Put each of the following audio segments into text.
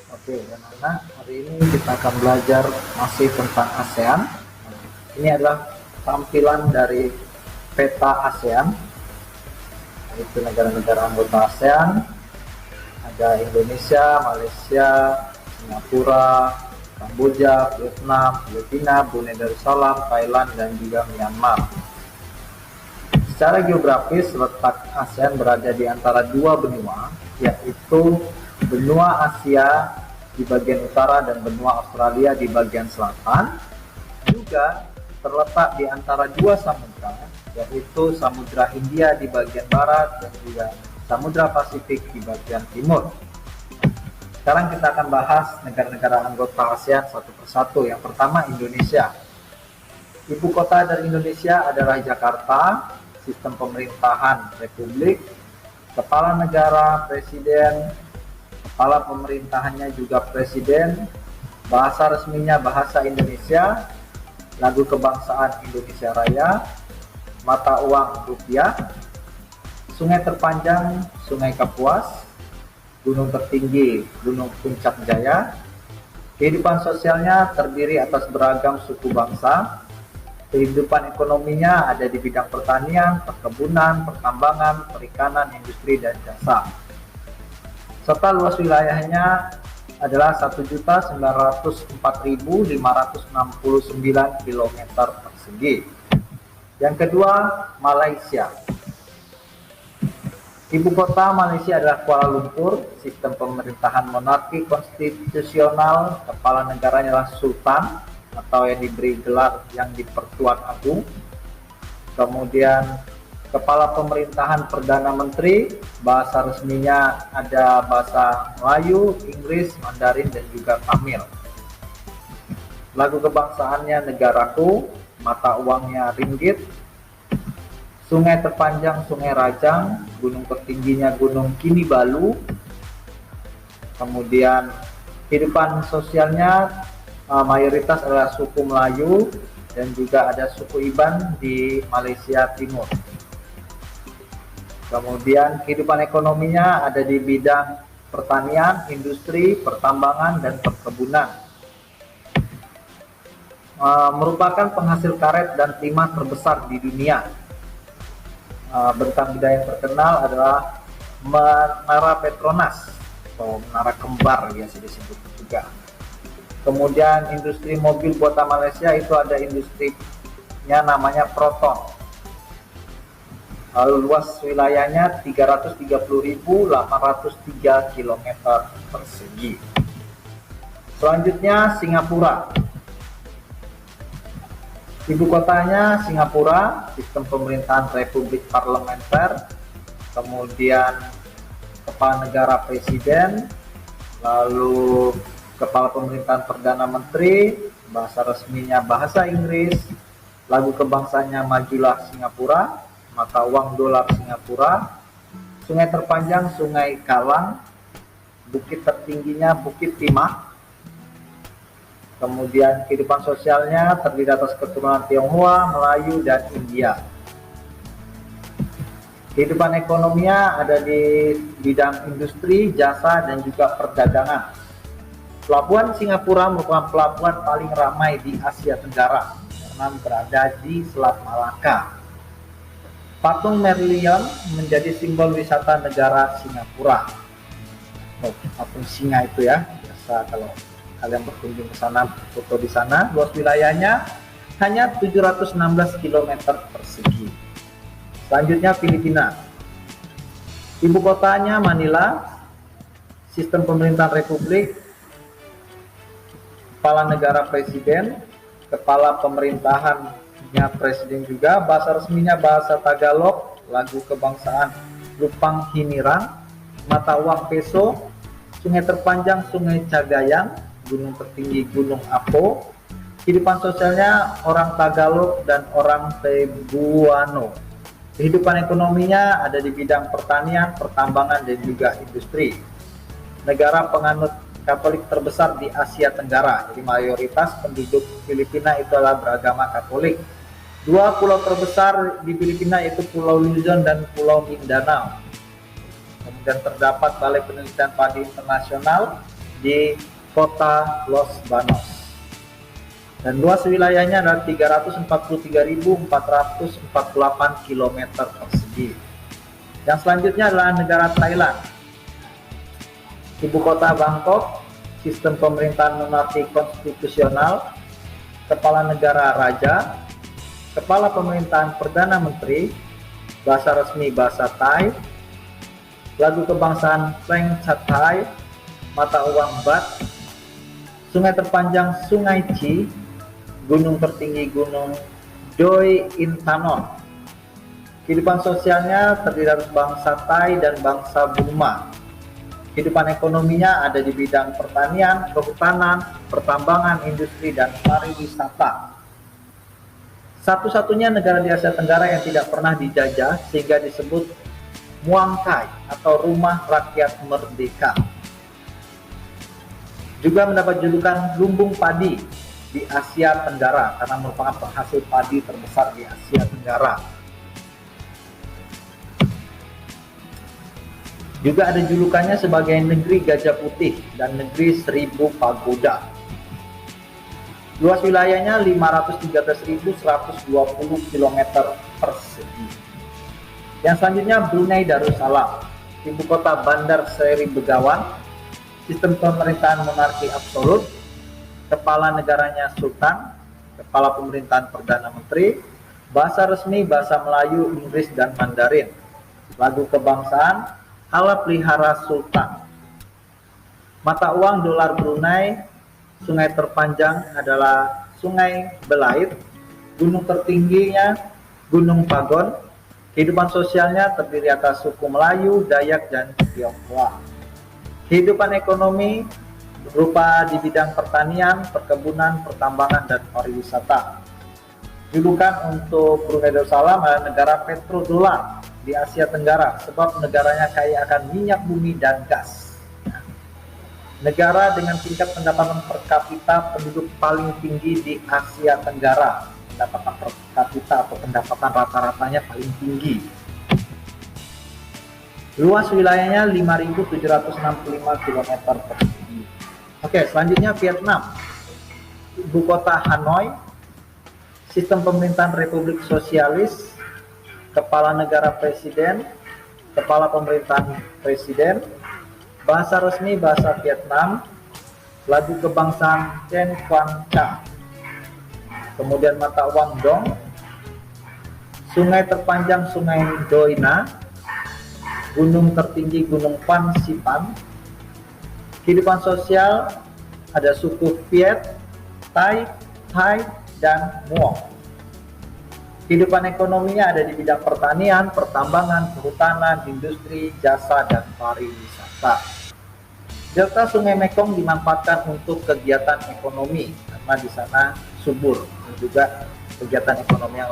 Oke, anak-anak, hari ini kita akan belajar masih tentang ASEAN. Ini adalah tampilan dari peta ASEAN, yaitu negara-negara anggota ASEAN. Ada Indonesia, Malaysia, Singapura, Kamboja, Vietnam, Filipina, Brunei Darussalam, Thailand, dan juga Myanmar. Secara geografis, letak ASEAN berada di antara dua benua, yaitu benua Asia di bagian utara dan benua Australia di bagian selatan. Juga terletak di antara dua samudra, yaitu Samudra Hindia di bagian barat dan juga Samudra Pasifik di bagian timur. Sekarang kita akan bahas negara-negara anggota ASEAN satu persatu. Yang pertama, Indonesia. Ibu kota dari Indonesia adalah Jakarta. Sistem pemerintahan republik, kepala negara presiden, kepala pemerintahannya juga presiden, bahasa resminya bahasa Indonesia, lagu kebangsaan Indonesia Raya, mata uang rupiah, sungai terpanjang Sungai Kapuas, gunung tertinggi Gunung Puncak Jaya. Kehidupan sosialnya terdiri atas beragam suku bangsa. Kehidupan ekonominya ada di bidang pertanian, perkebunan, pertambangan, perikanan, industri, dan jasa. Serta luas wilayahnya adalah 1.904.569 km persegi. Yang kedua, Malaysia. Ibu kota Malaysia adalah Kuala Lumpur. Sistem pemerintahan monarki konstitusional, kepala negaranya adalah Sultan atau yang diberi gelar yang di-Pertuan Agung. Kemudian kepala pemerintahan Perdana Menteri, bahasa resminya ada bahasa Melayu, Inggris, Mandarin, dan juga Tamil. Lagu kebangsaannya Negaraku, mata uangnya ringgit. Sungai terpanjang Sungai Rajang, gunung tertingginya Gunung Kinibalu. Kemudian kehidupan sosialnya mayoritas adalah suku Melayu dan juga ada suku Iban di Malaysia Timur. Kemudian kehidupan ekonominya ada di bidang pertanian, industri, pertambangan, dan perkebunan. Merupakan penghasil karet dan timah terbesar di dunia. Bentang bidang yang terkenal adalah Menara Petronas atau Menara Kembar biasa disebut juga. Kemudian industri mobil buatan Malaysia itu ada industrinya namanya Proton. Lalu luas wilayahnya 330.803 km persegi. Selanjutnya Singapura. Ibu kotanya Singapura, sistem pemerintahan republik parlementer, kemudian kepala negara presiden, lalu kepala pemerintahan Perdana Menteri, bahasa resminya bahasa Inggris, lagu kebangsanya Majulah Singapura, mata uang dolar Singapura, sungai terpanjang Sungai Kalang, bukit tertingginya Bukit Timah. Kemudian kehidupan sosialnya terdiri atas keturunan Tionghoa, Melayu, dan India. Kehidupan ekonominya ada di bidang industri, jasa, dan juga perdagangan. Pelabuhan Singapura merupakan pelabuhan paling ramai di Asia Tenggara karena berada di Selat Malaka. Patung Merlion menjadi simbol wisata negara Singapura. Patung singa itu ya, biasa kalau kalian berkunjung ke sana, foto di sana. Luas wilayahnya hanya 716 km persegi. Selanjutnya Filipina. Ibu kotanya Manila. Sistem pemerintahan republik, kepala negara presiden, kepala pemerintahannya presiden juga, bahasa resminya bahasa Tagalog, lagu kebangsaan Lupang Hinirang, mata uang peso, sungai terpanjang Sungai Cagayang, gunung tertinggi Gunung Apo. Kehidupan sosialnya orang Tagalog dan orang Cebuano. Kehidupan ekonominya ada di bidang pertanian, pertambangan, dan juga industri. Negara penganut Katolik terbesar di Asia Tenggara. Jadi mayoritas penduduk Filipina itu adalah beragama Katolik. Dua pulau terbesar di Filipina yaitu Pulau Luzon dan Pulau Mindanao. Kemudian terdapat Balai Penelitian Padi Internasional, di kota Los Banos. Dan luas wilayahnya adalah 343.448 km persegi. Yang selanjutnya adalah negara Thailand. Ibu kota Bangkok, sistem pemerintahan monarki konstitusional, kepala negara raja, kepala pemerintahan perdana menteri, bahasa resmi bahasa Thai, lagu kebangsaan Kleng Chathai, mata uang Baht, sungai terpanjang Sungai Chi, gunung tertinggi Gunung Doi Intanon. Kehidupan sosialnya terdiri dari bangsa Thai dan bangsa Burma. Kehidupan ekonominya ada di bidang pertanian, kehutanan, pertambangan, industri, dan pariwisata. Satu-satunya negara di Asia Tenggara yang tidak pernah dijajah sehingga disebut Muang Thai atau Rumah Rakyat Merdeka. Juga mendapat julukan lumbung padi di Asia Tenggara karena merupakan penghasil padi terbesar di Asia Tenggara. Juga ada julukannya sebagai negeri gajah putih dan negeri 1000 pagoda. Luas wilayahnya 513.120 km persegi. Yang selanjutnya Brunei Darussalam, ibu kota Bandar Seri Begawan, sistem pemerintahan monarki absolut, kepala negaranya Sultan, kepala pemerintahan Perdana Menteri, bahasa resmi bahasa Melayu, Inggris, dan Mandarin. Lagu kebangsaan Ala Pelihara Sultan. Mata uang dolar Brunei. Sungai terpanjang adalah Sungai Belait. Gunung tertingginya Gunung Pagon. Kehidupan sosialnya terdiri atas suku Melayu, Dayak, dan Tionghoa. Kehidupan ekonomi berupa di bidang pertanian, perkebunan, pertambangan, dan pariwisata. Julukan untuk Brunei Darussalam adalah negara petrodolar di Asia Tenggara sebab negaranya kaya akan minyak bumi dan gas. Negara dengan tingkat pendapatan per kapita penduduk paling tinggi di Asia Tenggara. Pendapatan per kapita atau pendapatan rata-ratanya paling tinggi. Luas wilayahnya 5.765 km persegi. Oke, selanjutnya Vietnam. Ibu kota Hanoi, sistem pemerintahan Republik Sosialis, kepala negara presiden, kepala pemerintahan presiden, bahasa resmi bahasa Vietnam, lagu kebangsaan Chen Quan Cha, kemudian mata uang Dong, sungai terpanjang Sungai Doi Na, gunung tertinggi Gunung Phan Xipang. Kehidupan sosial ada suku Viet, Thai, dan Muong. Kehidupan ekonominya ada di bidang pertanian, pertambangan, kehutanan, industri, jasa, dan pariwisata. Delta Sungai Mekong dimanfaatkan untuk kegiatan ekonomi karena di sana subur dan juga kegiatan ekonomi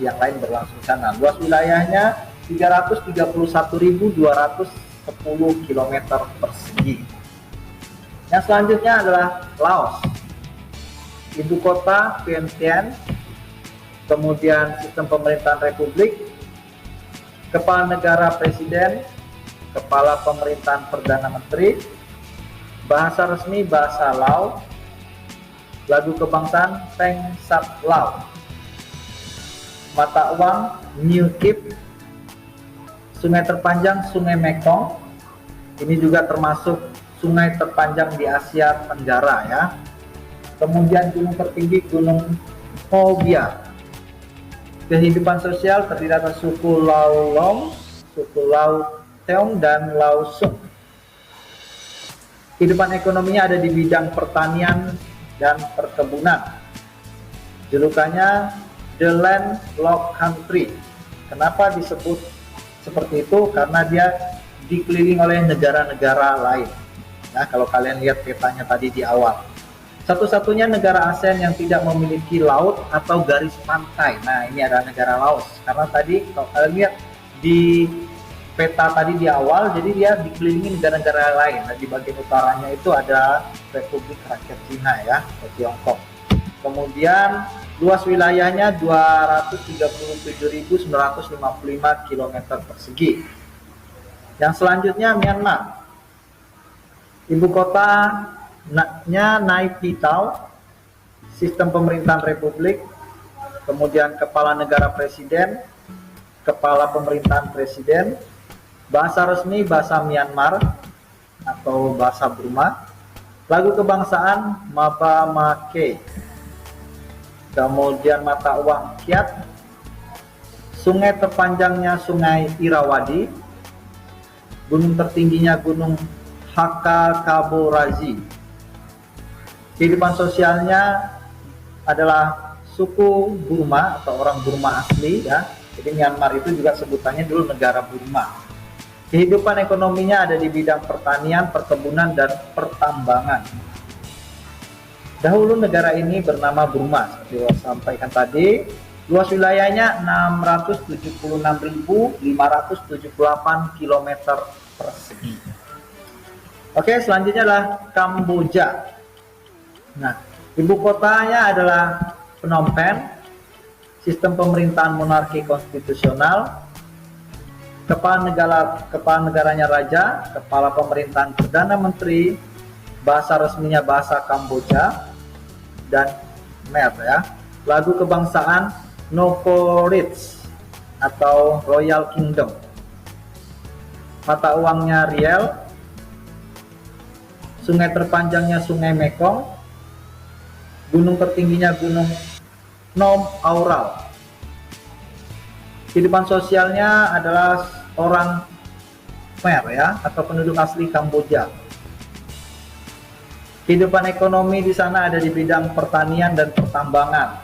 yang lain berlangsung sana. Luas wilayahnya 331.210 km persegi. Yang selanjutnya adalah Laos. Ibu kota Vientiane, kemudian sistem pemerintahan republik, kepala negara presiden, kepala pemerintahan perdana menteri, bahasa resmi bahasa Lao, lagu kebangsaan Peng Sat Lao, mata uang New Kip, sungai terpanjang Sungai Mekong, ini juga termasuk sungai terpanjang di Asia Tenggara ya. Kemudian gunung tertinggi Gunung Pho Bia. Kehidupan sosial terdiri atas suku Lao Long, suku Lao Teong, dan Lao Sung. Kehidupan ekonominya ada di bidang pertanian dan perkebunan. Julukannya The Landlocked Country. Kenapa disebut seperti itu? Karena dia dikelilingi oleh negara-negara lain. Nah, kalau kalian lihat petanya tadi di awal, satu-satunya negara ASEAN yang tidak memiliki laut atau garis pantai. Nah, ini adalah negara Laos. Karena tadi kalau kalian lihat di peta tadi di awal, jadi dia dikelilingi negara-negara lain. Nah, di bagian utaranya itu ada Republik Rakyat Cina ya, atau Tiongkok. Kemudian luas wilayahnya 237.955 km persegi. Yang selanjutnya Myanmar. Ibu kotanya Naypyidaw, sistem pemerintahan republik, kemudian kepala negara presiden, kepala pemerintahan presiden, bahasa resmi bahasa Myanmar atau bahasa Burma, lagu kebangsaan Maba Make, kemudian mata uang Kyat, sungai terpanjangnya Sungai Irrawaddy, gunung tertingginya Gunung Hakka-Kaborazi. Kehidupan sosialnya adalah suku Burma atau orang Burma asli ya. Jadi Myanmar itu juga sebutannya dulu negara Burma. Kehidupan ekonominya ada di bidang pertanian, perkebunan, dan pertambangan. Dahulu negara ini bernama Burma, seperti saya sampaikan tadi. Luas wilayahnya 676.578 km persegi. Oke, selanjutnya adalah Kamboja. Nah, ibu kotanya adalah Phnom Penh. Sistem pemerintahan monarki konstitusional, kepala negaranya raja, kepala pemerintahan perdana menteri, bahasa resminya bahasa Kamboja, dan Khmer ya. Lagu kebangsaan Nokorits atau Royal Kingdom. Mata uangnya riel. Sungai terpanjangnya Sungai Mekong. Gunung tertingginya Gunung Nom Aural. Kehidupan sosialnya adalah orang Khmer ya, atau penduduk asli Kamboja. Kehidupan ekonomi di sana ada di bidang pertanian dan pertambangan.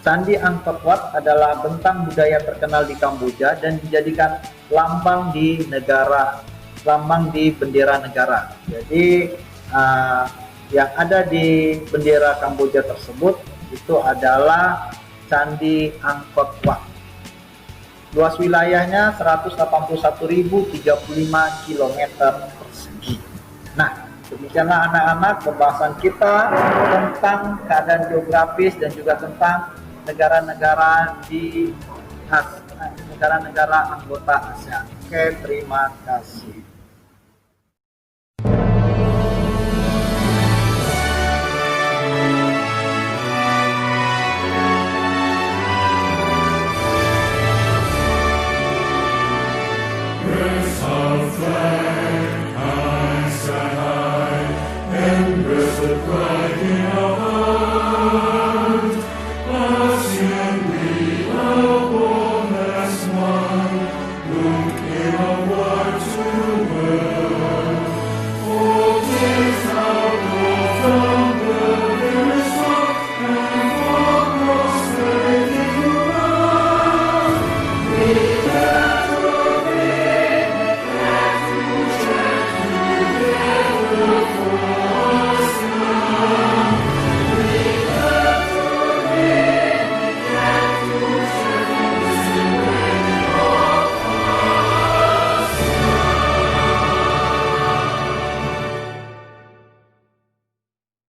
Candi Angkor Wat adalah bentang budaya terkenal di Kamboja dan dijadikan lambang di bendera negara. Jadi yang ada di bendera Kamboja tersebut itu adalah Candi Angkor Wat. Luas wilayahnya 181.035 km persegi. Nah, demikianlah anak-anak pembahasan kita tentang keadaan geografis dan juga tentang negara-negara anggota ASEAN. Oke, terima kasih.